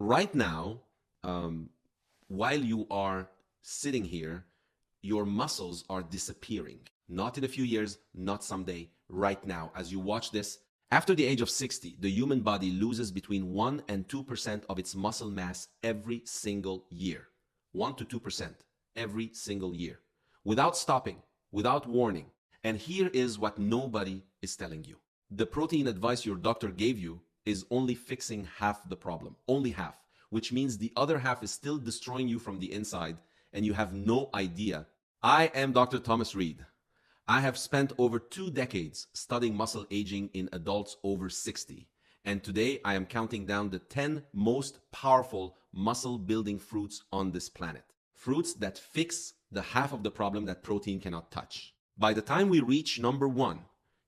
Right now, while you are sitting here, your muscles are disappearing. Not in a few years, not someday, right now. As you watch this, after the age of 60, the human body loses between 1 and 2% of its muscle mass every single year. 1 to 2% every single year. Without stopping, without warning. And here is what nobody is telling you. The protein advice your doctor gave you is only fixing half the problem, only half, which means the other half is still destroying you from the inside and you have no idea. I am Dr. Thomas Reed. I have spent over 2 decades studying muscle aging in adults over 60. And today I am counting down the 10 most powerful muscle building fruits on this planet. Fruits that fix the half of the problem that protein cannot touch. By the time we reach number 1,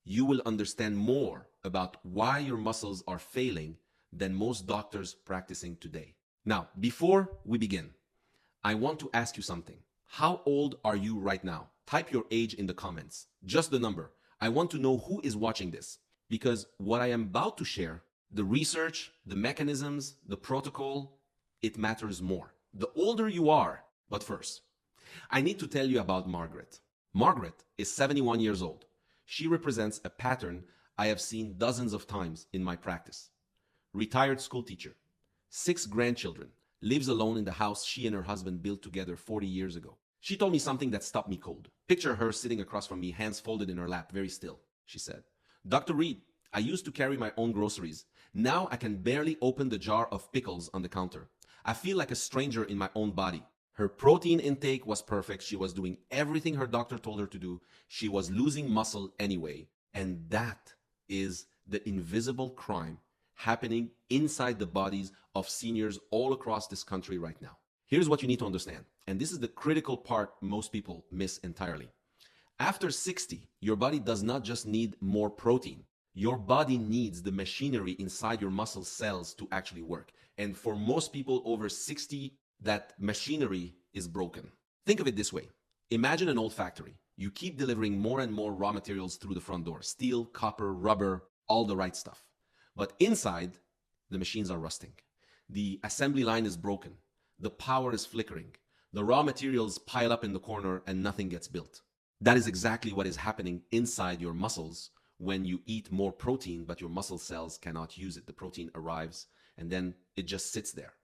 you will understand more about why your muscles are failing than most doctors practicing today. Now, before we begin, I want to ask you something. How old are you right now? Type your age in the comments, just the number. I want to know who is watching this, because what I am about to share, the research, the mechanisms, the protocol, it matters more. The older you are, but first, I need to tell you about Margaret. Margaret is 71 years old. She represents a pattern I have seen dozens of times in my practice. Retired school teacher, 6 grandchildren, lives alone in the house she and her husband built together 40 years ago. She told me something that stopped me cold. Picture her sitting across from me, hands folded in her lap, very still. She said, "Dr. Reed, I used to carry my own groceries. Now I can barely open the jar of pickles on the counter. I feel like a stranger in my own body." Her protein intake was perfect. She was doing everything her doctor told her to do. She was losing muscle anyway. And that is the invisible crime happening inside the bodies of seniors all across this country right now. Here's what you need to understand. And this is the critical part most people miss entirely. After 60, your body does not just need more protein. Your body needs the machinery inside your muscle cells to actually work. And for most people over 60, that machinery is broken. Think of it this way. Imagine an old factory. You keep delivering more and more raw materials through the front door. Steel, copper, rubber, all the right stuff. But inside, the machines are rusting. The assembly line is broken. The power is flickering. The raw materials pile up in the corner and nothing gets built. That is exactly what is happening inside your muscles when you eat more protein, but your muscle cells cannot use it. The protein arrives and then it just sits there,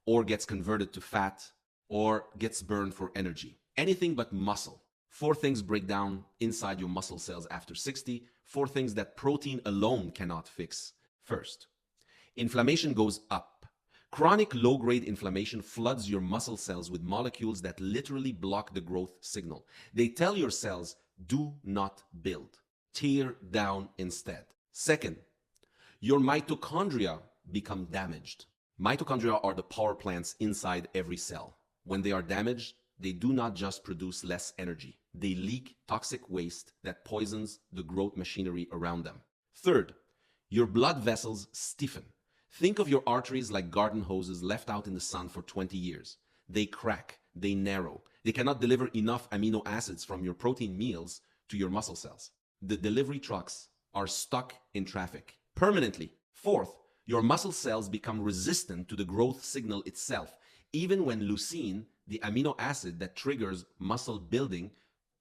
or gets converted to fat, or gets burned for energy. Anything but muscle. 4 things break down inside your muscle cells after 60, 4 things that protein alone cannot fix. First, inflammation goes up. Chronic low-grade inflammation floods your muscle cells with molecules that literally block the growth signal. They tell your cells, do not build. Tear down instead. Second, your mitochondria become damaged. Mitochondria are the power plants inside every cell. When they are damaged, they do not just produce less energy. They leak toxic waste that poisons the growth machinery around them. Third, your blood vessels stiffen. Think of your arteries like garden hoses left out in the sun for 20 years. They crack, they narrow. They cannot deliver enough amino acids from your protein meals to your muscle cells. The delivery trucks are stuck in traffic permanently. Fourth, your muscle cells become resistant to the growth signal itself. Even when leucine, the amino acid that triggers muscle building,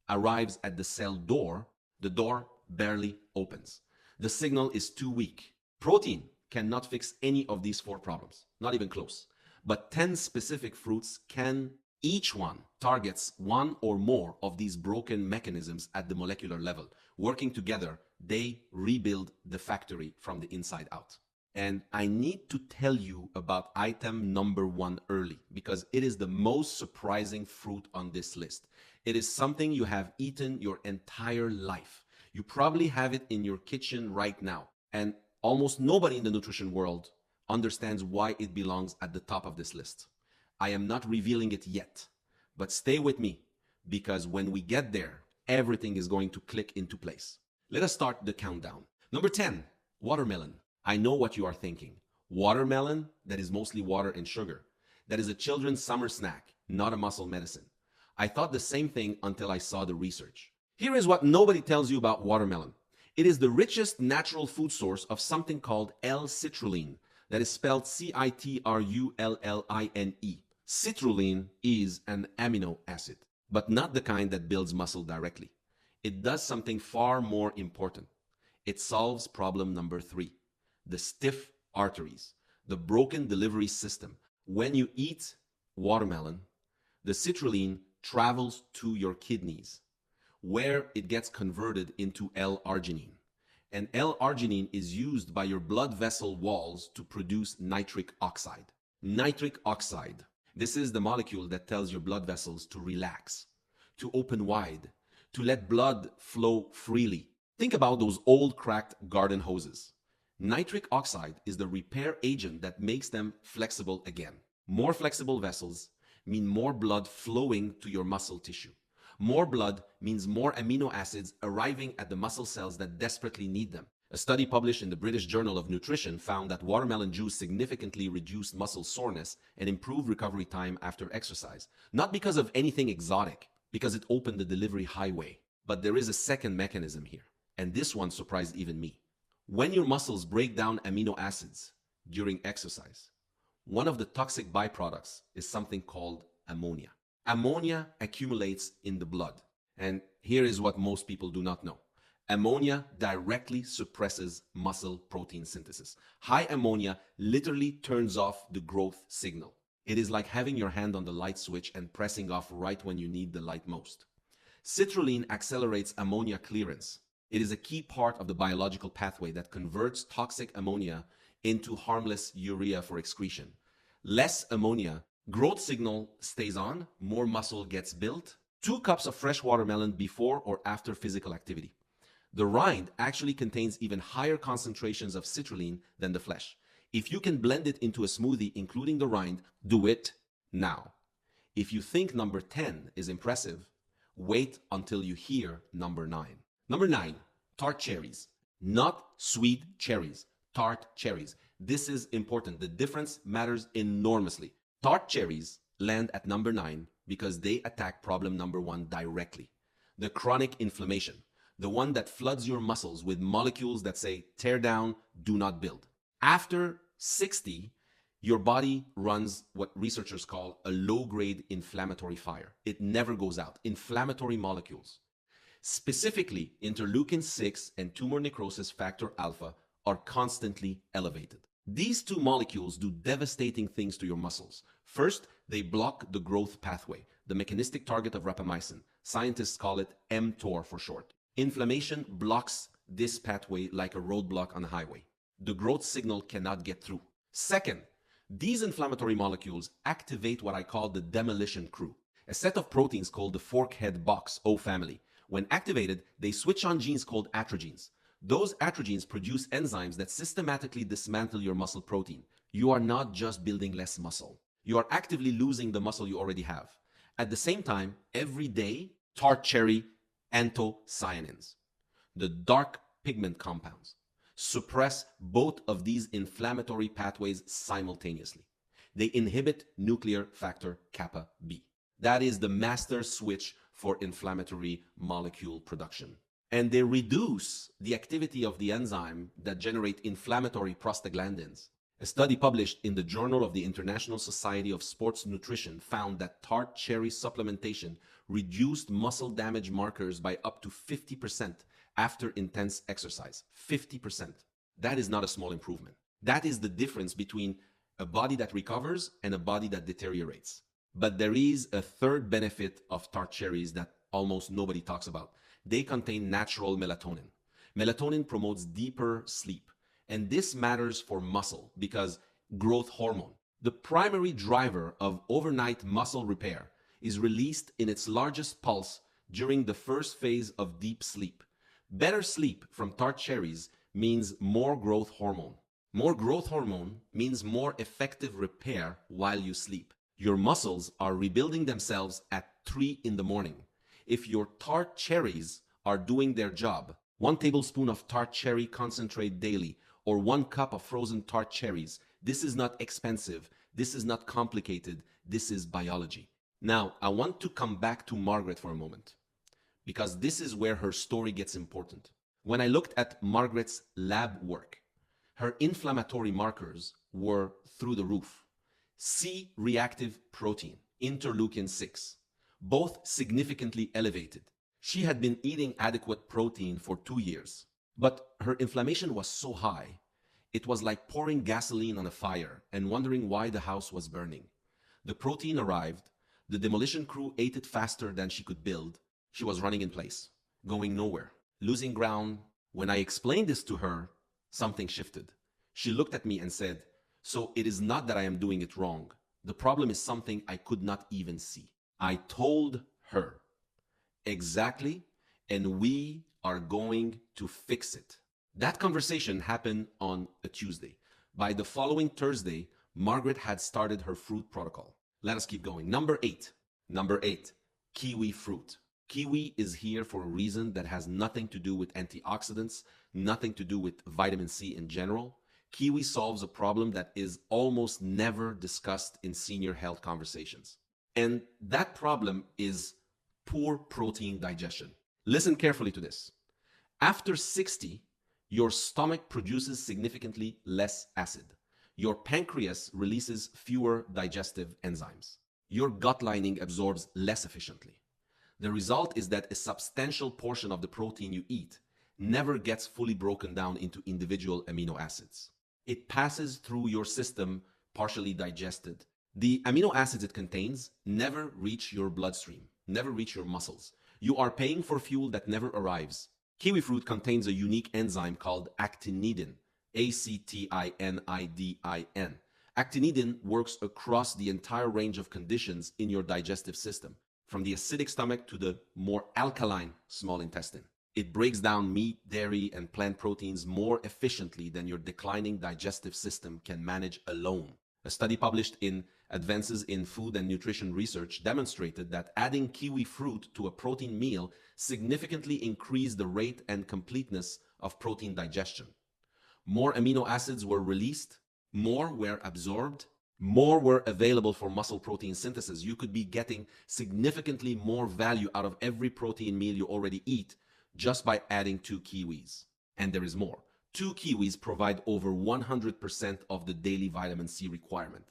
arrives at the cell door, the door barely opens. The signal is too weak. Protein cannot fix any of these 4 problems, not even close. But 10 specific fruits can. Each one targets one or more of these broken mechanisms at the molecular level. Working together, they rebuild the factory from the inside out. And I need to tell you about item number 1 early, because it is the most surprising fruit on this list. It is something you have eaten your entire life. You probably have it in your kitchen right now. And almost nobody in the nutrition world understands why it belongs at the top of this list. I am not revealing it yet, but stay with me, because when we get there, everything is going to click into place. Let us start the countdown. Number 10, watermelon. I know what you are thinking. Watermelon, that is mostly water and sugar. That is a children's summer snack, not a muscle medicine. I thought the same thing until I saw the research. Here is what nobody tells you about watermelon. It is the richest natural food source of something called L-citrulline, That is spelled Citrulline. Citrulline is an amino acid, but not the kind that builds muscle directly. It does something far more important. It solves problem number 3, the stiff arteries, the broken delivery system. When you eat watermelon, the citrulline travels to your kidneys, where it gets converted into L-arginine. And L-arginine is used by your blood vessel walls to produce nitric oxide. Nitric oxide. This is the molecule that tells your blood vessels to relax, to open wide, to let blood flow freely. Think about those old cracked garden hoses. Nitric oxide is the repair agent that makes them flexible again. More flexible vessels mean more blood flowing to your muscle tissue. More blood means more amino acids arriving at the muscle cells that desperately need them. A study published in the British Journal of Nutrition found that watermelon juice significantly reduced muscle soreness and improved recovery time after exercise. Not because of anything exotic, because it opened the delivery highway. But there is a second mechanism here, and this one surprised even me. When your muscles break down amino acids during exercise, one of the toxic byproducts is something called ammonia. Ammonia accumulates in the blood, and here is what most people do not know. Ammonia directly suppresses muscle protein synthesis. High ammonia literally turns off the growth signal. It is like having your hand on the light switch and pressing off right when you need the light most. Citrulline accelerates ammonia clearance. It is a key part of the biological pathway that converts toxic ammonia into harmless urea for excretion. Less ammonia, growth signal stays on, more muscle gets built. 2 cups of fresh watermelon before or after physical activity. The rind actually contains even higher concentrations of citrulline than the flesh. If you can blend it into a smoothie including the rind, do it now. If you think number 10 is impressive, wait until you hear number 9. Number 9, tart cherries. Not sweet cherries, tart cherries. This is important. The difference matters enormously. Tart cherries land at number 9 because they attack problem number 1 directly. The chronic inflammation. The one that floods your muscles with molecules that say, tear down, do not build. After 60, your body runs what researchers call a low-grade inflammatory fire. It never goes out. Inflammatory molecules, specifically interleukin-6 and tumor necrosis factor alpha, are constantly elevated. These 2 molecules do devastating things to your muscles. First, they block the growth pathway, the mechanistic target of rapamycin. Scientists call it mTOR for short. Inflammation blocks this pathway like a roadblock on a highway. The growth signal cannot get through. Second, these inflammatory molecules activate what I call the demolition crew, a set of proteins called the fork-head box O family. When activated, they switch on genes called atrogens. Those atrogens produce enzymes that systematically dismantle your muscle protein. You are not just building less muscle. You are actively losing the muscle you already have. At the same time, every day, tart cherry anthocyanins, the dark pigment compounds, suppress both of these inflammatory pathways simultaneously. They inhibit nuclear factor kappa B. That is the master switch for inflammatory molecule production. And they reduce the activity of the enzyme that generate inflammatory prostaglandins. A study published in the Journal of the International Society of Sports Nutrition found that tart cherry supplementation reduced muscle damage markers by up to 50% after intense exercise. 50%. That is not a small improvement. That is the difference between a body that recovers and a body that deteriorates. But there is a third benefit of tart cherries that almost nobody talks about. They contain natural melatonin. Melatonin promotes deeper sleep. And this matters for muscle because growth hormone, the primary driver of overnight muscle repair, is released in its largest pulse during the first phase of deep sleep. Better sleep from tart cherries means more growth hormone. More growth hormone means more effective repair while you sleep. Your muscles are rebuilding themselves at 3 in the morning. If your tart cherries are doing their job, 1 tablespoon of tart cherry concentrate daily, or 1 cup of frozen tart cherries. This is not expensive. This is not complicated. This is biology. Now, I want to come back to Margaret for a moment, because this is where her story gets important. When I looked at Margaret's lab work, her inflammatory markers were through the roof. C-reactive protein, interleukin 6, both significantly elevated. She had been eating adequate protein for 2 years, but her inflammation was so high, it was like pouring gasoline on a fire and wondering why the house was burning. The protein arrived, the demolition crew ate it faster than she could build. She was running in place, going nowhere, losing ground. When I explained this to her, something shifted. She looked at me and said, "So it is not that I am doing it wrong. The problem is something I could not even see." I told her, "Exactly, and we are going to fix it." That conversation happened on a Tuesday. By the following Thursday, Margaret had started her fruit protocol. Let us keep going. Number eight, kiwi fruit. Kiwi is here for a reason that has nothing to do with antioxidants, nothing to do with vitamin C in general. Kiwi solves a problem that is almost never discussed in senior health conversations. And that problem is poor protein digestion. Listen carefully to this. After 60, your stomach produces significantly less acid. Your pancreas releases fewer digestive enzymes. Your gut lining absorbs less efficiently. The result is that a substantial portion of the protein you eat never gets fully broken down into individual amino acids. It passes through your system, partially digested. The amino acids it contains never reach your bloodstream, never reach your muscles. You are paying for fuel that never arrives. Kiwi fruit contains a unique enzyme called actinidin, Actinidin. Actinidin works across the entire range of conditions in your digestive system, from the acidic stomach to the more alkaline small intestine. It breaks down meat, dairy, and plant proteins more efficiently than your declining digestive system can manage alone. A study published in Advances in Food and Nutrition Research demonstrated that adding kiwi fruit to a protein meal significantly increased the rate and completeness of protein digestion. More amino acids were released, more were absorbed, more were available for muscle protein synthesis. You could be getting significantly more value out of every protein meal you already eat just by adding 2 kiwis. And there is more. 2 kiwis provide over 100% of the daily vitamin C requirement.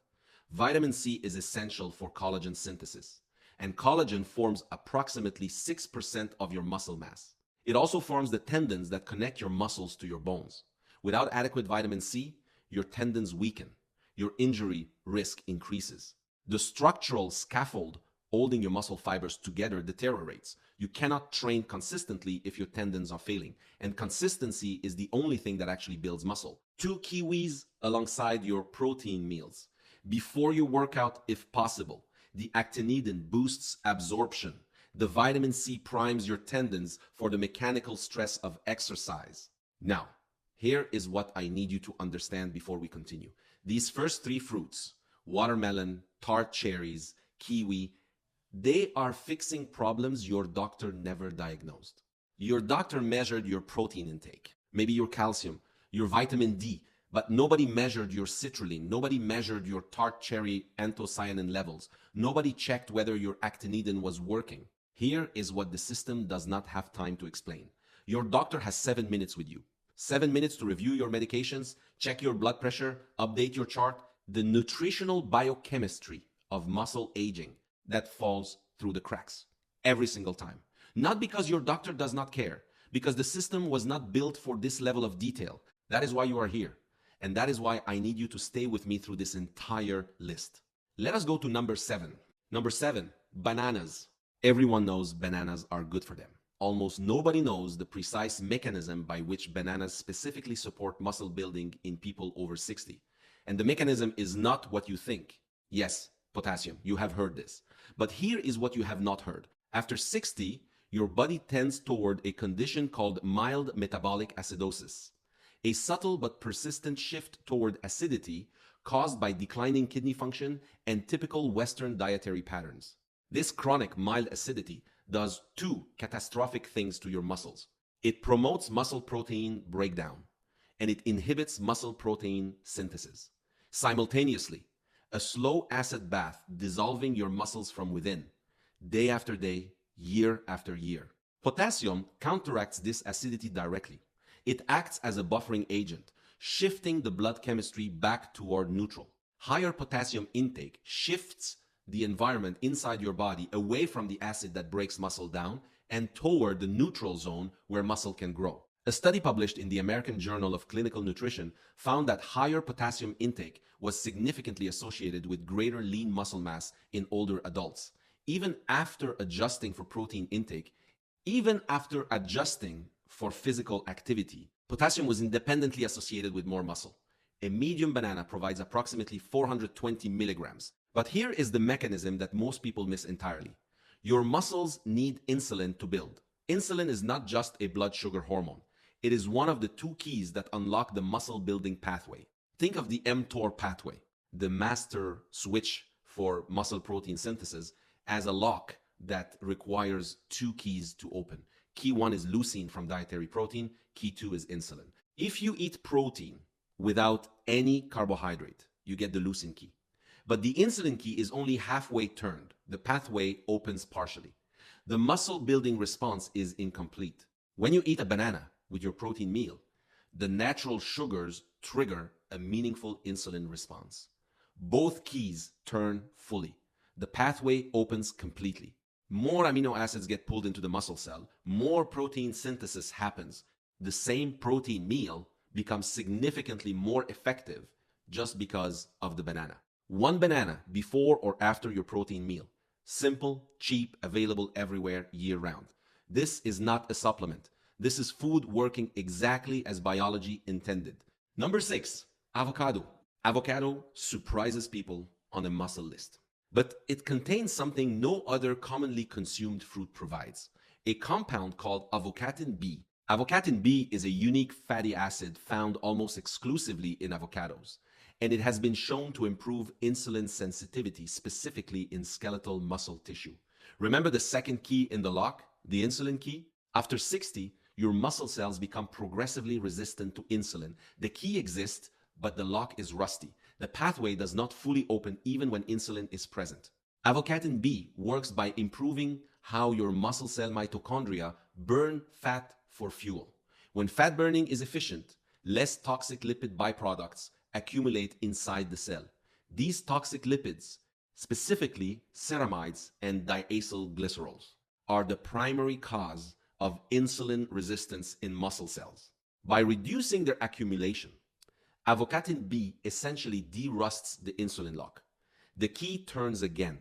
Vitamin C is essential for collagen synthesis, and collagen forms approximately 6% of your muscle mass. It also forms the tendons that connect your muscles to your bones. Without adequate vitamin C, your tendons weaken. Your injury risk increases. The structural scaffold holding your muscle fibers together deteriorates. You cannot train consistently if your tendons are failing, and consistency is the only thing that actually builds muscle. 2 kiwis alongside your protein meals. Before your workout, if possible. The actinidin boosts absorption. The vitamin C primes your tendons for the mechanical stress of exercise. Now, here is what I need you to understand before we continue. These first 3 fruits, watermelon, tart cherries, kiwi, they are fixing problems your doctor never diagnosed. Your doctor measured your protein intake, maybe your calcium, your vitamin D, but nobody measured your citrulline, nobody measured your tart cherry anthocyanin levels, nobody checked whether your actinidin was working. Here is what the system does not have time to explain. Your doctor has 7 minutes with you. 7 minutes to review your medications, check your blood pressure, update your chart, the nutritional biochemistry of muscle aging that falls through the cracks every single time. Not because your doctor does not care, because the system was not built for this level of detail. That is why you are here. And that is why I need you to stay with me through this entire list. Let us go to number 7. Number 7, bananas. Everyone knows bananas are good for them. Almost nobody knows the precise mechanism by which bananas specifically support muscle building in people over 60. And the mechanism is not what you think. Yes, potassium, you have heard this. But here is what you have not heard. After 60, your body tends toward a condition called mild metabolic acidosis, a subtle but persistent shift toward acidity caused by declining kidney function and typical Western dietary patterns. This chronic mild acidity does 2 catastrophic things to your muscles. It promotes muscle protein breakdown, and it inhibits muscle protein synthesis. Simultaneously, a slow acid bath dissolving your muscles from within, day after day, year after year. Potassium counteracts this acidity directly. It acts as a buffering agent. shifting the blood chemistry back toward neutral. Higher potassium intake shifts the environment inside your body away from the acid that breaks muscle down and toward the neutral zone where muscle can grow. A study published in the American Journal of Clinical Nutrition found that higher potassium intake was significantly associated with greater lean muscle mass in older adults. Even after adjusting for protein intake, even after adjusting for physical activity, potassium was independently associated with more muscle. A medium banana provides approximately 420 milligrams. But here is the mechanism that most people miss entirely. Your muscles need insulin to build. Insulin is not just a blood sugar hormone. It is one of the two keys that unlock the muscle building pathway. Think of the mTOR pathway, the master switch for muscle protein synthesis, as a lock that requires two keys to open. Key one is leucine from dietary protein. Key two is insulin. If you eat protein without any carbohydrate, you get the leucine key. But the insulin key is only halfway turned. The pathway opens partially. The muscle building response is incomplete. When you eat a banana with your protein meal, the natural sugars trigger a meaningful insulin response. Both keys turn fully. The pathway opens completely. More amino acids get pulled into the muscle cell. More protein synthesis happens. The same protein meal becomes significantly more effective just because of the banana. One banana before or after your protein meal. Simple, cheap, available everywhere year-round. This is not a supplement. This is food working exactly as biology intended. Number 6, avocado. Avocado surprises people on a muscle list. But it contains something no other commonly consumed fruit provides. A compound called Avocatin B. Avocatin B is a unique fatty acid found almost exclusively in avocados, and it has been shown to improve insulin sensitivity, specifically in skeletal muscle tissue. Remember the second key in the lock, the insulin key? After 60, your muscle cells become progressively resistant to insulin. The key exists, but the lock is rusty. The pathway does not fully open even when insulin is present. Avocatin B works by improving how your muscle cell mitochondria burn fat for fuel. When fat burning is efficient, less toxic lipid byproducts accumulate inside the cell. These toxic lipids, specifically ceramides and diacylglycerols, are the primary cause of insulin resistance in muscle cells. By reducing their accumulation, Avocatin B essentially de-rusts the insulin lock. The key turns again.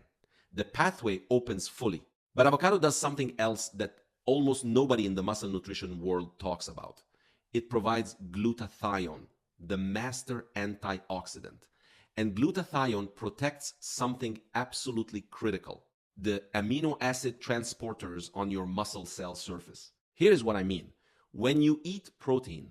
The pathway opens fully. But avocado does something else that almost nobody in the muscle nutrition world talks about. It provides glutathione, the master antioxidant. And glutathione protects something absolutely critical: the amino acid transporters on your muscle cell surface. Here's what I mean. When you eat protein,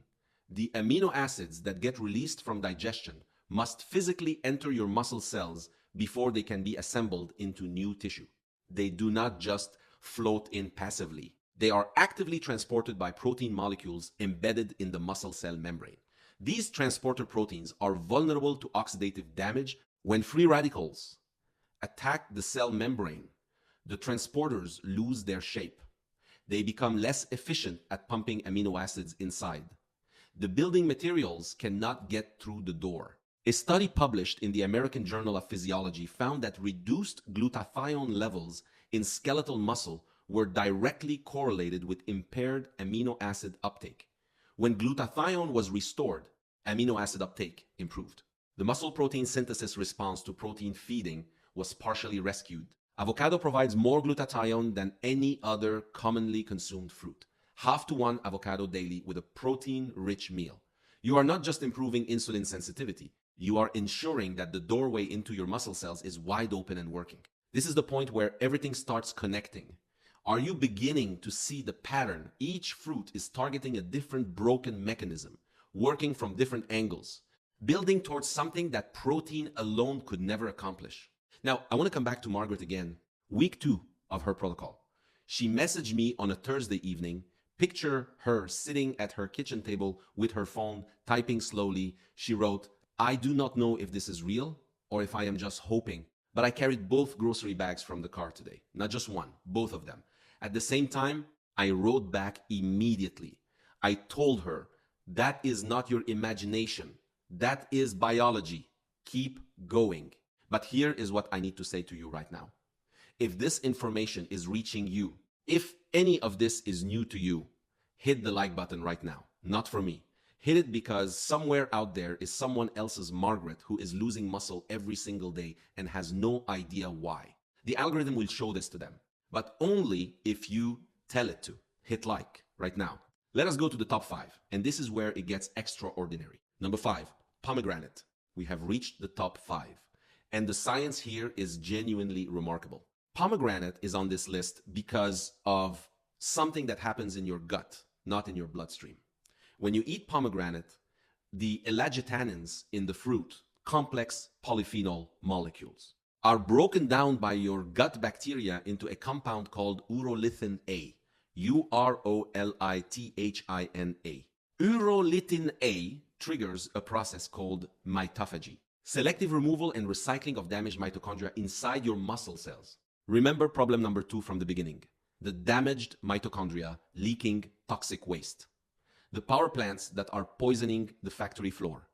the amino acids that get released from digestion must physically enter your muscle cells before they can be assembled into new tissue. They do not just float in passively. They are actively transported by protein molecules embedded in the muscle cell membrane. These transporter proteins are vulnerable to oxidative damage. When free radicals attack the cell membrane, the transporters lose their shape. They become less efficient at pumping amino acids inside. The building materials cannot get through the door. A study published in the American Journal of Physiology found that reduced glutathione levels in skeletal muscle were directly correlated with impaired amino acid uptake. When glutathione was restored, amino acid uptake improved. The muscle protein synthesis response to protein feeding was partially rescued. Avocado provides more glutathione than any other commonly consumed fruit. 1/2 avocado daily with a protein-rich meal. You are not just improving insulin sensitivity, you are ensuring that the doorway into your muscle cells is wide open and working. This is the point where everything starts connecting. Are you beginning to see the pattern? Each fruit is targeting a different broken mechanism, working from different angles, building towards something that protein alone could never accomplish. Now, I want to come back to Margaret again. Week 2 of her protocol. She messaged me on a Thursday evening. Picture her sitting at her kitchen table with her phone, typing slowly. She wrote, "I do not know if this is real or if I am just hoping, but I carried both grocery bags from the car today. Not just one, both of them. At the same time, I wrote back immediately. I told her That is not your imagination. That is biology. Keep going. But here is what I need to say to you right now. If this information is reaching you, if any of this is new to you, hit the like button right now. Not for me. Hit it because somewhere out there is someone else's Margaret who is losing muscle every single day and has no idea why. The algorithm will show this to them, but only if you tell it to. Hit like right now. Let us go to the top 5, and this is where it gets extraordinary. Number 5, pomegranate. We have reached the top 5, and the science here is genuinely remarkable. Pomegranate is on this list because of something that happens in your gut, not in your bloodstream. When you eat pomegranate, the elagitanins in the fruit, complex polyphenol molecules, are broken down by your gut bacteria into a compound called urolithin A. Urolithin A. Urolithin A triggers a process called mitophagy, selective removal and recycling of damaged mitochondria inside your muscle cells. Remember problem number 2 from the beginning, the damaged mitochondria leaking toxic waste, the power plants that are poisoning the factory floor.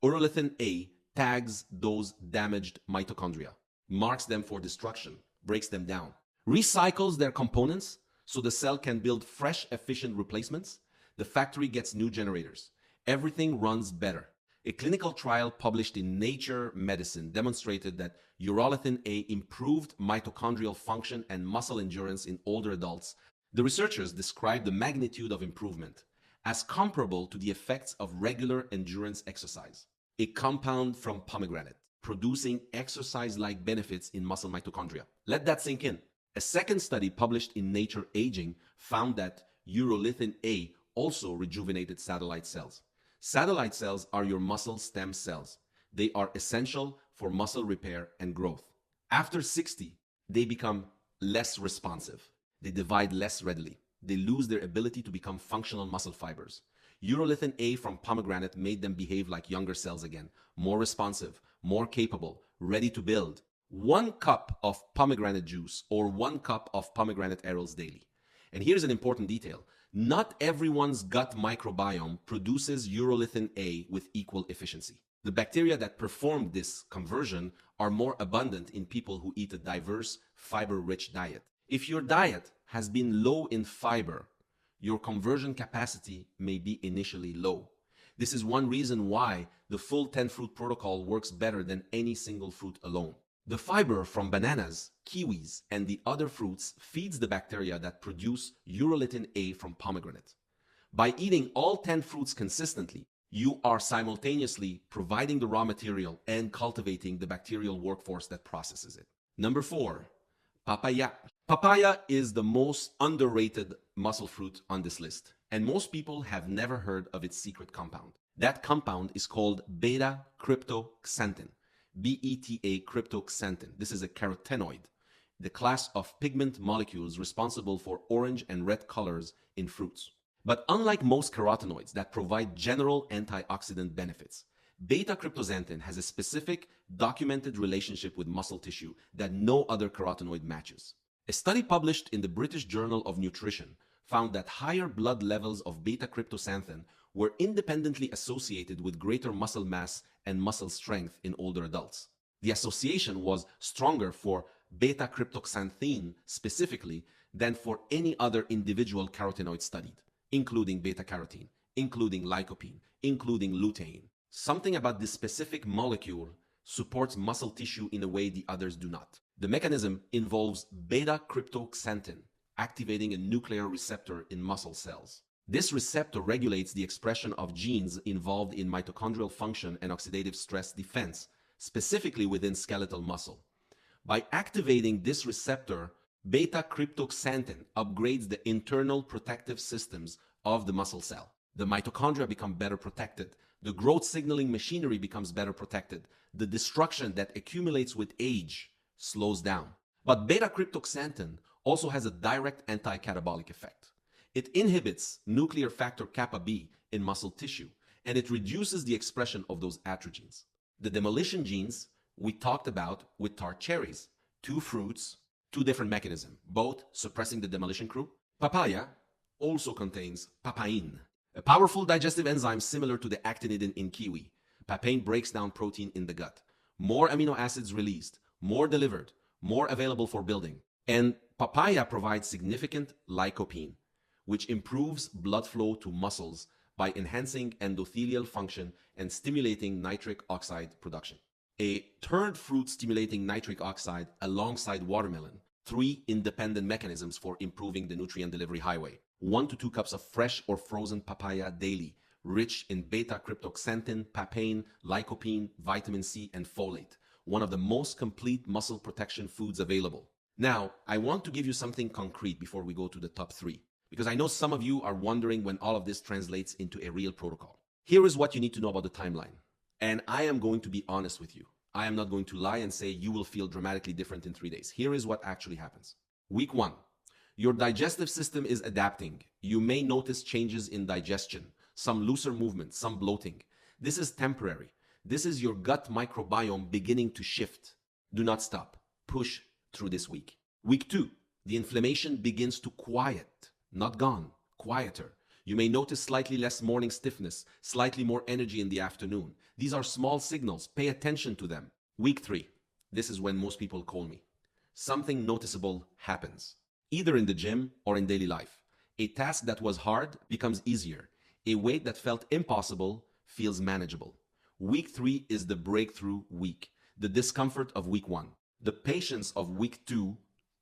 Urolithin A tags those damaged mitochondria, marks them for destruction, breaks them down, recycles their components so the cell can build fresh, efficient replacements. The factory gets new generators. Everything runs better. A clinical trial published in Nature Medicine demonstrated that urolithin A improved mitochondrial function and muscle endurance in older adults. The researchers described the magnitude of improvement as comparable to the effects of regular endurance exercise, a compound from pomegranate, producing exercise-like benefits in muscle mitochondria. Let that sink in. A second study published in Nature Aging found that urolithin A also rejuvenated satellite cells. Satellite cells are your muscle stem cells. They are essential for muscle repair and growth. After 60, they become less responsive. They divide less readily. They lose their ability to become functional muscle fibers. Urolithin A from pomegranate made them behave like younger cells again, more responsive, more capable, ready to build. 1 cup of pomegranate juice or 1 cup of pomegranate arils daily. And here's an important detail. Not everyone's gut microbiome produces urolithin A with equal efficiency. The bacteria that perform this conversion are more abundant in people who eat a diverse, fiber-rich diet. If your diet has been low in fiber, your conversion capacity may be initially low. This is one reason why the full 10-fruit protocol works better than any single fruit alone. The fiber from bananas, kiwis, and the other fruits feeds the bacteria that produce urolithin A from pomegranate. By eating all 10 fruits consistently, you are simultaneously providing the raw material and cultivating the bacterial workforce that processes it. Number 4, papaya. Papaya is the most underrated muscle fruit on this list, and most people have never heard of its secret compound. That compound is called Beta-Cryptoxanthin. Beta-Cryptoxanthin. This is a carotenoid, the class of pigment molecules responsible for orange and red colors in fruits. But unlike most carotenoids that provide general antioxidant benefits, beta-cryptoxanthin has a specific documented relationship with muscle tissue that no other carotenoid matches. A study published in the British Journal of Nutrition found that higher blood levels of beta-cryptoxanthin were independently associated with greater muscle mass and muscle strength in older adults. The association was stronger for beta-cryptoxanthin specifically than for any other individual carotenoid studied, including beta-carotene, including lycopene, including lutein. Something about this specific molecule supports muscle tissue in a way the others do not. The mechanism involves beta-cryptoxanthin activating a nuclear receptor in muscle cells. This receptor regulates the expression of genes involved in mitochondrial function and oxidative stress defense, specifically within skeletal muscle. By activating this receptor, beta-cryptoxanthin upgrades the internal protective systems of the muscle cell. The mitochondria become better protected. The growth signaling machinery becomes better protected. The destruction that accumulates with age slows down. But beta-cryptoxanthin also has a direct anti-catabolic effect. It inhibits nuclear factor kappa B in muscle tissue, and it reduces the expression of those atrogens. The demolition genes we talked about with Tart cherries. 2 fruits, 2 different mechanisms, both suppressing the demolition crew. Papaya also contains papain, A powerful digestive enzyme similar to the actinidin in kiwi. Papain breaks down protein in the gut. More amino acids released, more delivered, more available for building. And papaya provides significant lycopene, which improves blood flow to muscles by enhancing endothelial function and stimulating nitric oxide production. A third fruit stimulating nitric oxide alongside watermelon. 3 independent mechanisms for improving the nutrient delivery highway. 1 to 2 cups of fresh or frozen papaya daily, rich in beta-cryptoxanthin, papain, lycopene, vitamin C, and folate. One of the most complete muscle protection foods available. Now, I want to give you something concrete before we go to the top 3, because I know some of you are wondering when all of this translates into a real protocol. Here is what you need to know about the timeline. And I am going to be honest with you. I am not going to lie and say you will feel dramatically different in 3 days. Here is what actually happens. Week 1. Your digestive system is adapting. You may notice changes in digestion, some looser movement, some bloating. This is temporary. This is your gut microbiome beginning to shift. Do not stop. Push through this week. Week 2. The inflammation begins to quiet. Not gone. Quieter. You may notice slightly less morning stiffness, slightly more energy in the afternoon. These are small signals. Pay attention to them. Week 3. This is when most people call me. Something noticeable happens, either in the gym or in daily life. A task that was hard becomes easier. A weight that felt impossible feels manageable. Week 3 is the breakthrough week, the discomfort of week 1. The patience of week 2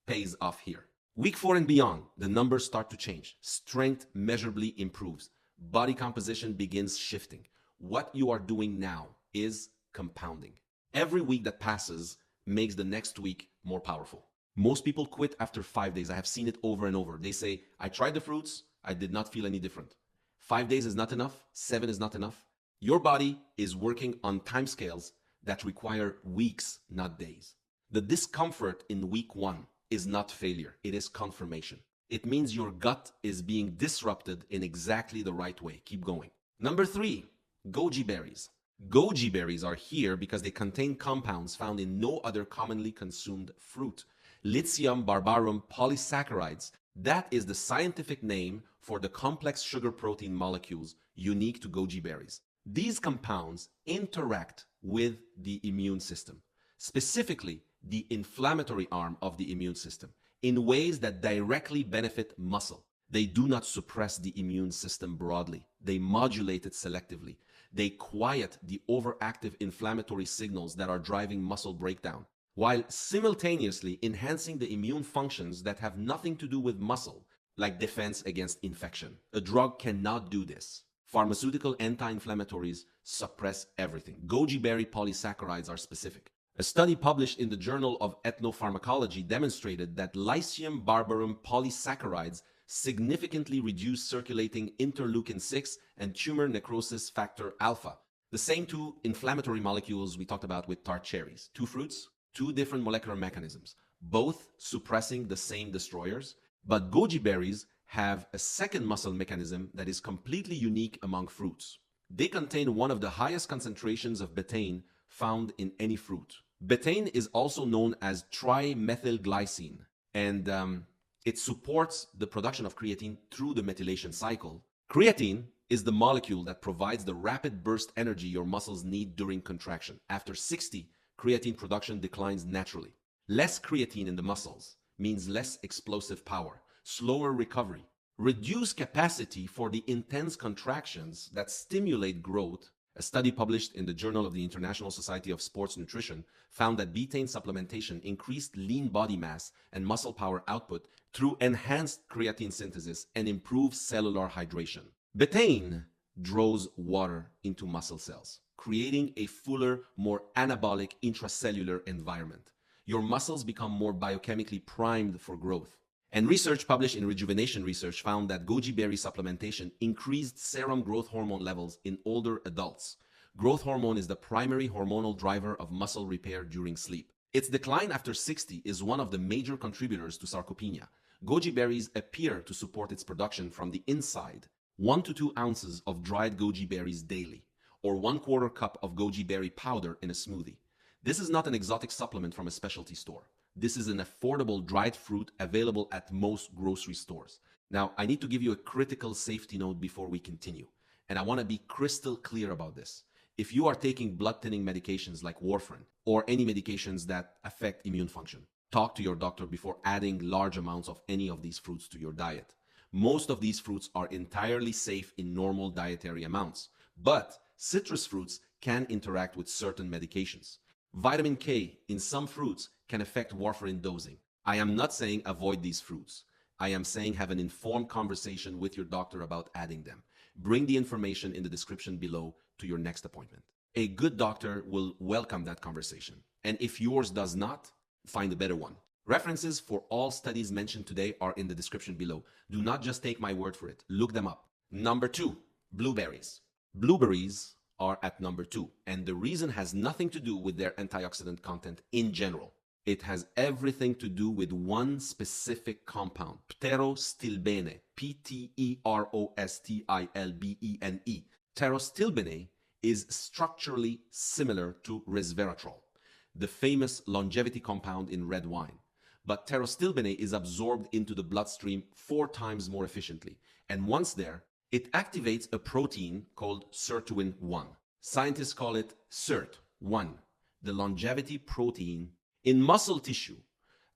pays off here. Week 4 and beyond, the numbers start to change. Strength measurably improves. Body composition begins shifting. What you are doing now is compounding. Every week that passes makes the next week more powerful. Most people quit after 5 days. I have seen it over and over. They say, I tried the fruits, I did not feel any different. 5 days is not enough, 7 is not enough. Your body is working on timescales that require weeks, not days. The discomfort in week 1 is not failure, it is confirmation. It means your gut is being disrupted in exactly the right way. Keep going. Number 3, goji berries. Goji berries are here because they contain compounds found in no other commonly consumed fruit. Lithium barbarum polysaccharides. That is the scientific name for the complex sugar protein molecules unique to goji berries. These compounds interact with the immune system, specifically the inflammatory arm of the immune system, in ways that directly benefit muscle. They do not suppress the immune system broadly. They modulate it selectively. They quiet the overactive inflammatory signals that are driving muscle breakdown, while simultaneously enhancing the immune functions that have nothing to do with muscle, like defense against infection. A drug cannot do this. Pharmaceutical anti-inflammatories suppress everything. Goji berry polysaccharides are specific. A study published in the Journal of Ethnopharmacology demonstrated that Lycium barbarum polysaccharides significantly reduce circulating interleukin-6 and tumor necrosis factor alpha, the same 2 inflammatory molecules we talked about with Tart cherries. 2 fruits, 2 different molecular mechanisms, both suppressing the same destroyers. But goji berries have a second muscle mechanism that is completely unique among fruits. They contain one of the highest concentrations of betaine found in any fruit. Betaine is also known as trimethylglycine, and it supports the production of creatine through the methylation cycle. Creatine is the molecule that provides the rapid burst energy your muscles need during contraction. After 60, creatine production declines naturally. Less creatine in the muscles means less explosive power, slower recovery, reduced capacity for the intense contractions that stimulate growth. A study published in the Journal of the International Society of Sports Nutrition found that betaine supplementation increased lean body mass and muscle power output through enhanced creatine synthesis and improved cellular hydration. Betaine draws water into muscle cells, creating a fuller, more anabolic intracellular environment. Your muscles become more biochemically primed for growth. And research published in Rejuvenation Research found that goji berry supplementation increased serum growth hormone levels in older adults. Growth hormone is the primary hormonal driver of muscle repair during sleep. Its decline after 60 is one of the major contributors to sarcopenia. Goji berries appear to support its production from the inside. 1 to 2 ounces of dried goji berries daily, or 1/4 cup of goji berry powder in a smoothie. This is not an exotic supplement from a specialty store. This is an affordable dried fruit available at most grocery stores. Now, I need to give you a critical safety note before we continue, and I want to be crystal clear about this. If you are taking blood thinning medications like warfarin or any medications that affect immune function, talk to your doctor before adding large amounts of any of these fruits to your diet. Most of these fruits are entirely safe in normal dietary amounts, but citrus fruits can interact with certain medications. Vitamin K in some fruits can affect warfarin dosing. I am not saying avoid these fruits. I am saying have an informed conversation with your doctor about adding them. Bring the information in the description below to your next appointment. A good doctor will welcome that conversation. And if yours does not, find a better one. References for all studies mentioned today are in the description below. Do not just take my word for it. Look them up. Number 2, blueberries. Blueberries are at number 2, and the reason has nothing to do with their antioxidant content in general. It has everything to do with one specific compound, Pterostilbene, Pterostilbene. Pterostilbene is structurally similar to resveratrol, the famous longevity compound in red wine. But pterostilbene is absorbed into the bloodstream 4 times more efficiently. And once there, it activates a protein called sirtuin-1. Scientists call it SIRT1, the longevity protein. In muscle tissue,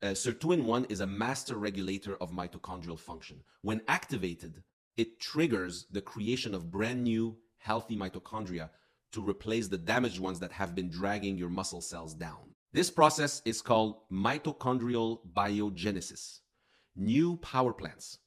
sirtuin-1 is a master regulator of mitochondrial function. When activated, it triggers the creation of brand new, healthy mitochondria to replace the damaged ones that have been dragging your muscle cells down. This process is called mitochondrial biogenesis. New power plants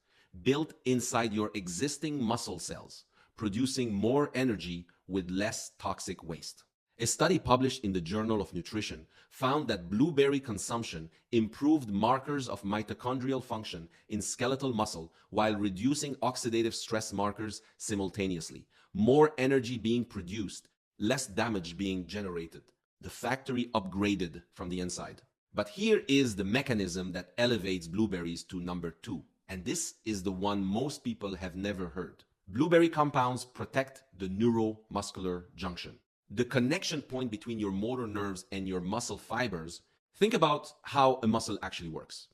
built inside your existing muscle cells, producing more energy with less toxic waste. A study published in the Journal of Nutrition found that blueberry consumption improved markers of mitochondrial function in skeletal muscle while reducing oxidative stress markers simultaneously. More energy being produced, less damage being generated. The factory upgraded from the inside. But here is the mechanism that elevates blueberries to number 2, and this is the one most people have never heard. Blueberry compounds protect the neuromuscular junction, the connection point between your motor nerves and your muscle fibers. Think about how a muscle actually works.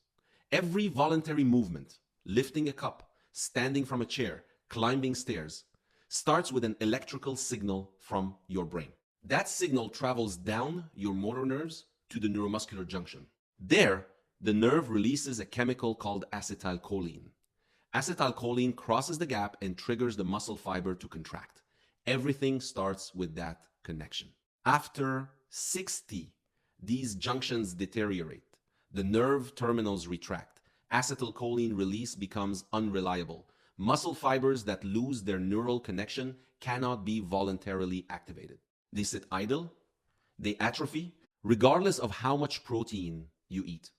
Every voluntary movement, lifting a cup, standing from a chair, climbing stairs, starts with an electrical signal from your brain. That signal travels down your motor nerves to the neuromuscular junction. There, the nerve releases a chemical called acetylcholine. Acetylcholine crosses the gap and triggers the muscle fiber to contract. Everything starts with that connection. After 60, these junctions deteriorate. The nerve terminals retract. Acetylcholine release becomes unreliable. Muscle fibers that lose their neural connection cannot be voluntarily activated. They sit idle, they atrophy, regardless of how much protein you eat,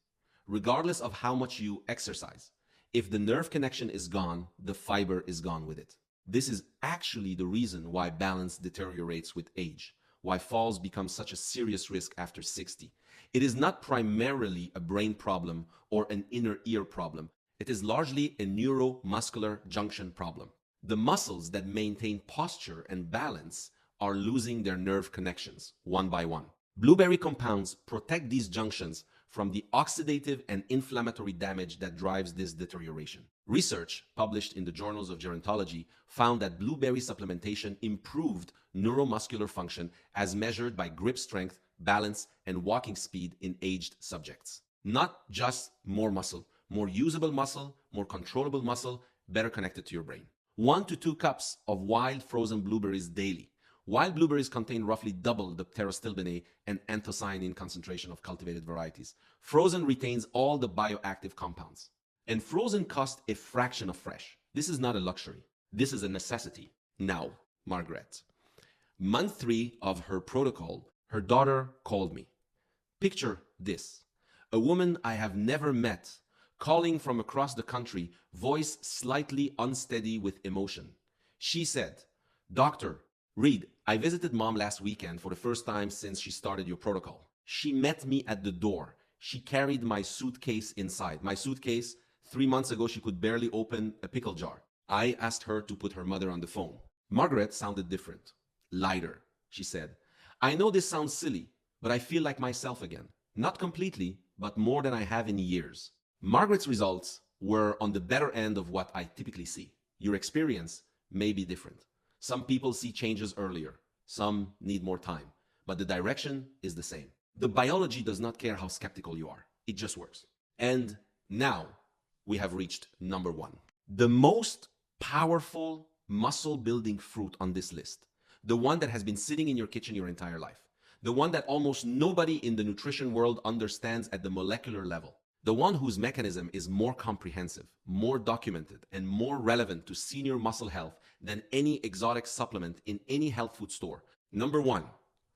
regardless of how much you exercise. If the nerve connection is gone, the fiber is gone with it. This is actually the reason why balance deteriorates with age, why falls become such a serious risk after 60. It is not primarily a brain problem or an inner ear problem. It is largely a neuromuscular junction problem. The muscles that maintain posture and balance are losing their nerve connections one by one. Blueberry compounds protect these junctions from the oxidative and inflammatory damage that drives this deterioration. Research published in the Journals of Gerontology found that blueberry supplementation improved neuromuscular function as measured by grip strength, balance, and walking speed in aged subjects. Not just more muscle, more usable muscle, more controllable muscle, better connected to your brain. 1 to 2 cups of wild frozen blueberries daily. Wild blueberries contain roughly double the pterostilbene and anthocyanin concentration of cultivated varieties. Frozen retains all the bioactive compounds. And frozen cost a fraction of fresh. This is not a luxury. This is a necessity. Now, Margaret. Month 3 of her protocol, her daughter called me. Picture this. A woman I have never met, calling from across the country, voice slightly unsteady with emotion. She said, "Doctor, Reed, I visited mom last weekend for the first time since she started your protocol. She met me at the door. She carried my suitcase inside. My suitcase, 3 months ago, she could barely open a pickle jar. I asked her to put her mother on the phone." Margaret sounded different, lighter. She said, "I know this sounds silly, but I feel like myself again. Not completely, but more than I have in years." Margaret's results were on the better end of what I typically see. Your experience may be different. Some people see changes earlier, some need more time, but the direction is the same. The biology does not care how skeptical you are. It just works. And now we have reached number 1. The most powerful muscle building fruit on this list. The one that has been sitting in your kitchen your entire life. The one that almost nobody in the nutrition world understands at the molecular level. The one whose mechanism is more comprehensive, more documented, and more relevant to senior muscle health than any exotic supplement in any health food store. Number 1,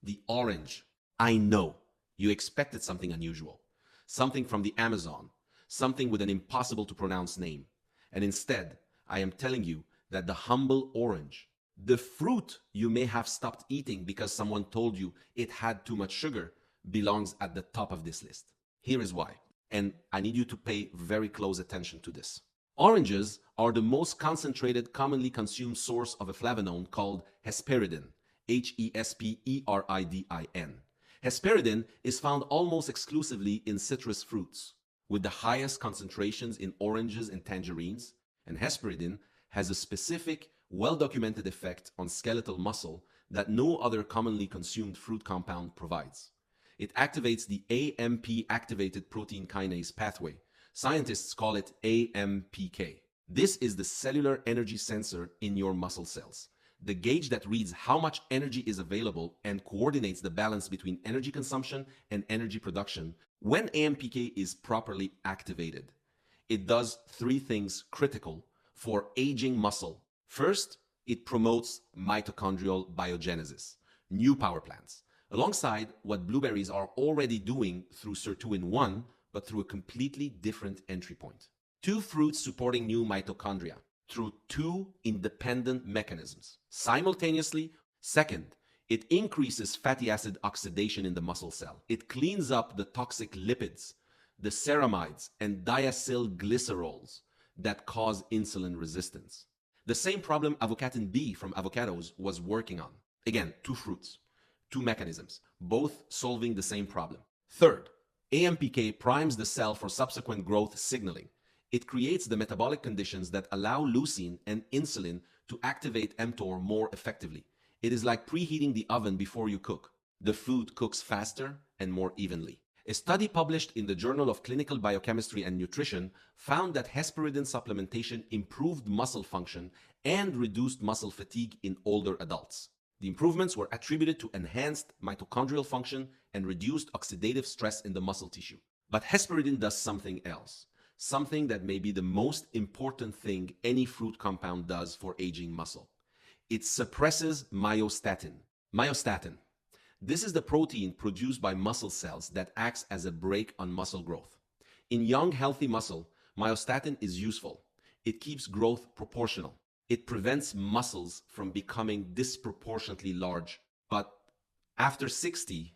the orange. I know you expected something unusual, something from the Amazon, something with an impossible to pronounce name. And instead, I am telling you that the humble orange, the fruit you may have stopped eating because someone told you it had too much sugar, belongs at the top of this list. Here is why, and I need you to pay very close attention to this. Oranges are the most concentrated, commonly consumed source of a flavonone called Hesperidin, Hesperidin. Hesperidin is found almost exclusively in citrus fruits, with the highest concentrations in oranges and tangerines, and Hesperidin has a specific, well-documented effect on skeletal muscle that no other commonly consumed fruit compound provides. It activates the AMP activated protein kinase pathway. Scientists call it AMPK. This is the cellular energy sensor in your muscle cells, the gauge that reads how much energy is available and coordinates the balance between energy consumption and energy production when AMPK is properly activated. It does 3 things critical for aging muscle. First, it promotes mitochondrial biogenesis, new power plants, alongside what blueberries are already doing through sirtuin-1, but through a completely different entry point. 2 fruits supporting new mitochondria through 2 independent mechanisms. Simultaneously, second, it increases fatty acid oxidation in the muscle cell. It cleans up the toxic lipids, the ceramides and diacylglycerols that cause insulin resistance. The same problem Avocatin B from avocados was working on. Again, 2 fruits, 2 mechanisms, both solving the same problem. Third, AMPK primes the cell for subsequent growth signaling. It creates the metabolic conditions that allow leucine and insulin to activate mTOR more effectively. It is like preheating the oven before you cook. The food cooks faster and more evenly. A study published in the Journal of Clinical Biochemistry and Nutrition found that Hesperidin supplementation improved muscle function and reduced muscle fatigue in older adults. The improvements were attributed to enhanced mitochondrial function and reduced oxidative stress in the muscle tissue. But Hesperidin does something else, something that may be the most important thing any fruit compound does for aging muscle. It suppresses myostatin. Myostatin. This is the protein produced by muscle cells that acts as a brake on muscle growth. In young, healthy muscle, myostatin is useful. It keeps growth proportional. It prevents muscles from becoming disproportionately large. But after 60,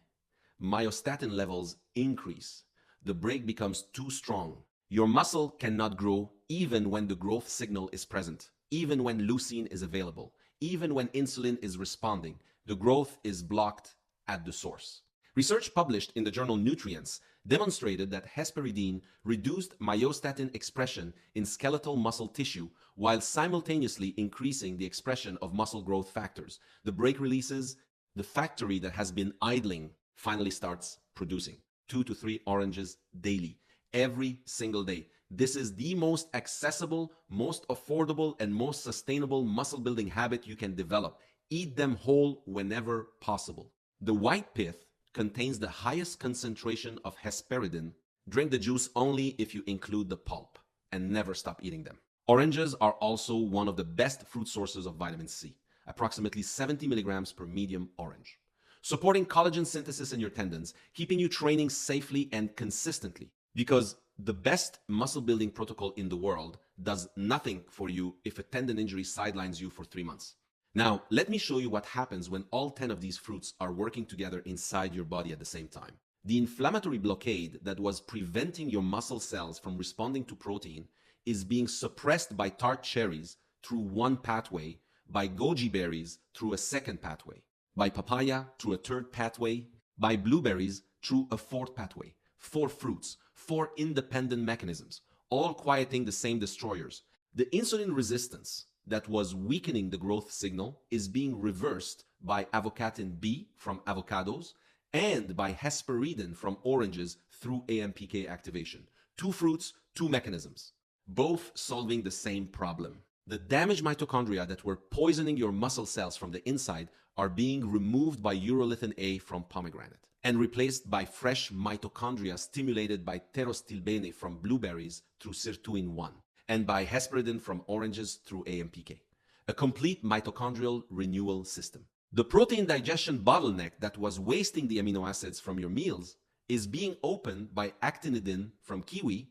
myostatin levels increase. The brake becomes too strong. Your muscle cannot grow even when the growth signal is present, even when leucine is available, even when insulin is responding. The growth is blocked at the source. Research published in the journal Nutrients demonstrated that Hesperidin reduced myostatin expression in skeletal muscle tissue while simultaneously increasing the expression of muscle growth factors. The brake releases, the factory that has been idling finally starts producing 2 to 3 oranges daily, every single day. This is the most accessible, most affordable, and most sustainable muscle building habit you can develop. Eat them whole whenever possible. The white pith contains the highest concentration of hesperidin. Drink the juice only if you include the pulp, and never stop eating them. Oranges are also one of the best fruit sources of vitamin C, approximately 70 milligrams per medium orange, supporting collagen synthesis in your tendons, keeping you training safely and consistently. Because the best muscle building protocol in the world does nothing for you if a tendon injury sidelines you for 3 months. Now, let me show you what happens when all 10 of these fruits are working together inside your body at the same time. The inflammatory blockade that was preventing your muscle cells from responding to protein is being suppressed by Tart cherries through one pathway, by Goji berries through a second pathway, by papaya through a third pathway, by blueberries through a fourth pathway. 4 fruits, 4 independent mechanisms, all quieting the same destroyers. The insulin resistance that was weakening the growth signal is being reversed by Avocatin B from avocados and by Hesperidin from oranges through AMPK activation. Two fruits, two mechanisms, both solving the same problem. The damaged mitochondria that were poisoning your muscle cells from the inside are being removed by Urolithin A from pomegranate and replaced by fresh mitochondria stimulated by Pterostilbene from blueberries through sirtuin 1 and by Hesperidin from oranges through AMPK. A complete mitochondrial renewal system. The protein digestion bottleneck that was wasting the amino acids from your meals is being opened by actinidin from kiwi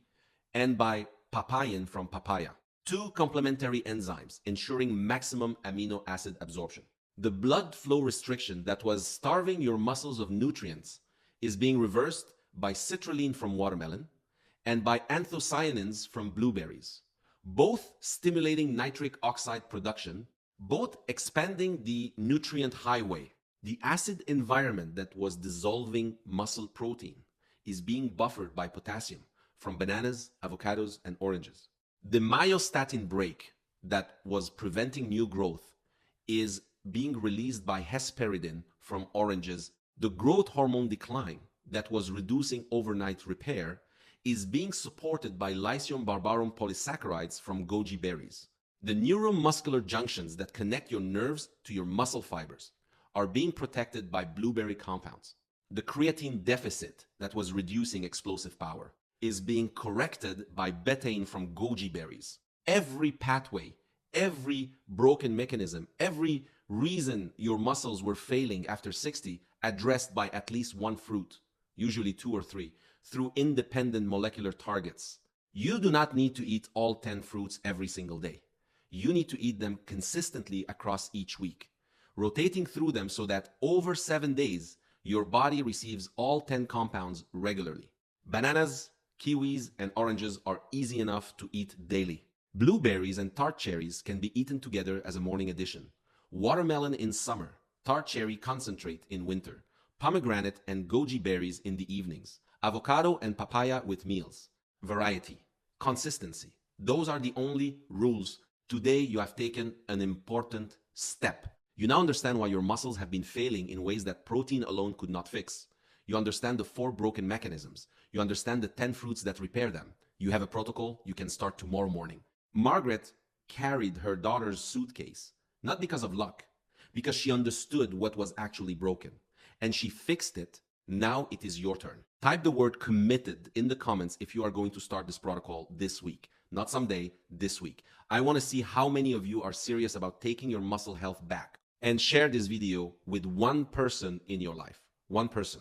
and by papain from papaya. Two complementary enzymes ensuring maximum amino acid absorption. The blood flow restriction that was starving your muscles of nutrients is being reversed by citrulline from watermelon and by anthocyanins from blueberries, both stimulating nitric oxide production, both expanding the nutrient highway. The acid environment that was dissolving muscle protein is being buffered by potassium from bananas, avocados, and oranges. The myostatin brake that was preventing new growth is being released by Hesperidin from oranges. The growth hormone decline that was reducing overnight repair is being supported by Lycium barbarum polysaccharides from Goji berries. The neuromuscular junctions that connect your nerves to your muscle fibers are being protected by blueberry compounds. The creatine deficit that was reducing explosive power is being corrected by betaine from goji berries. Every pathway, every broken mechanism, every reason your muscles were failing after 60 addressed by at least one fruit, usually 2 or 3, through independent molecular targets. You do not need to eat all 10 fruits every single day. You need to eat them consistently across each week, rotating through them so that over 7 days, your body receives all 10 compounds regularly. Bananas, kiwis, and oranges are easy enough to eat daily. Blueberries and tart cherries can be eaten together as a morning addition. Watermelon in summer, tart cherry concentrate in winter, pomegranate and goji berries in the evenings, avocado and papaya with meals. Variety, consistency. Those are the only rules. Today you have taken an important step. You now understand why your muscles have been failing in ways that protein alone could not fix. You understand the 4 broken mechanisms. You understand the 10 fruits that repair them. You have a protocol you can start tomorrow morning. Margaret carried her daughter's suitcase, not because of luck, because she understood what was actually broken. And she fixed it. Now it is your turn. Type the word committed in the comments if you are going to start this protocol this week. Not someday, this week. I want to see how many of you are serious about taking your muscle health back. And share this video with one person in your life. One person.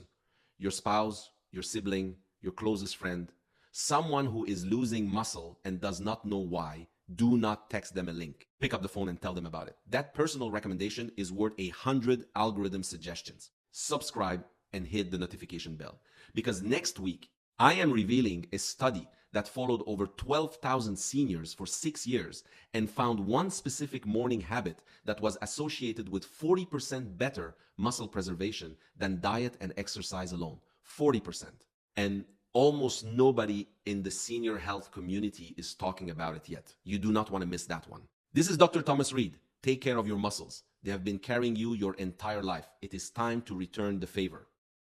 Your spouse, your sibling, your closest friend. Someone who is losing muscle and does not know why. Do not text them a link. Pick up the phone and tell them about it. That personal recommendation is worth 100 algorithm suggestions. Subscribe and hit the notification bell. Because next week, I am revealing a study that followed over 12,000 seniors for 6 years and found one specific morning habit that was associated with 40% better muscle preservation than diet and exercise alone. 40%. And almost nobody in the senior health community is talking about it yet. You do not want to miss that one. This is Dr. Thomas Reed. Take care of your muscles. They have been carrying you your entire life. It is time to return the favor.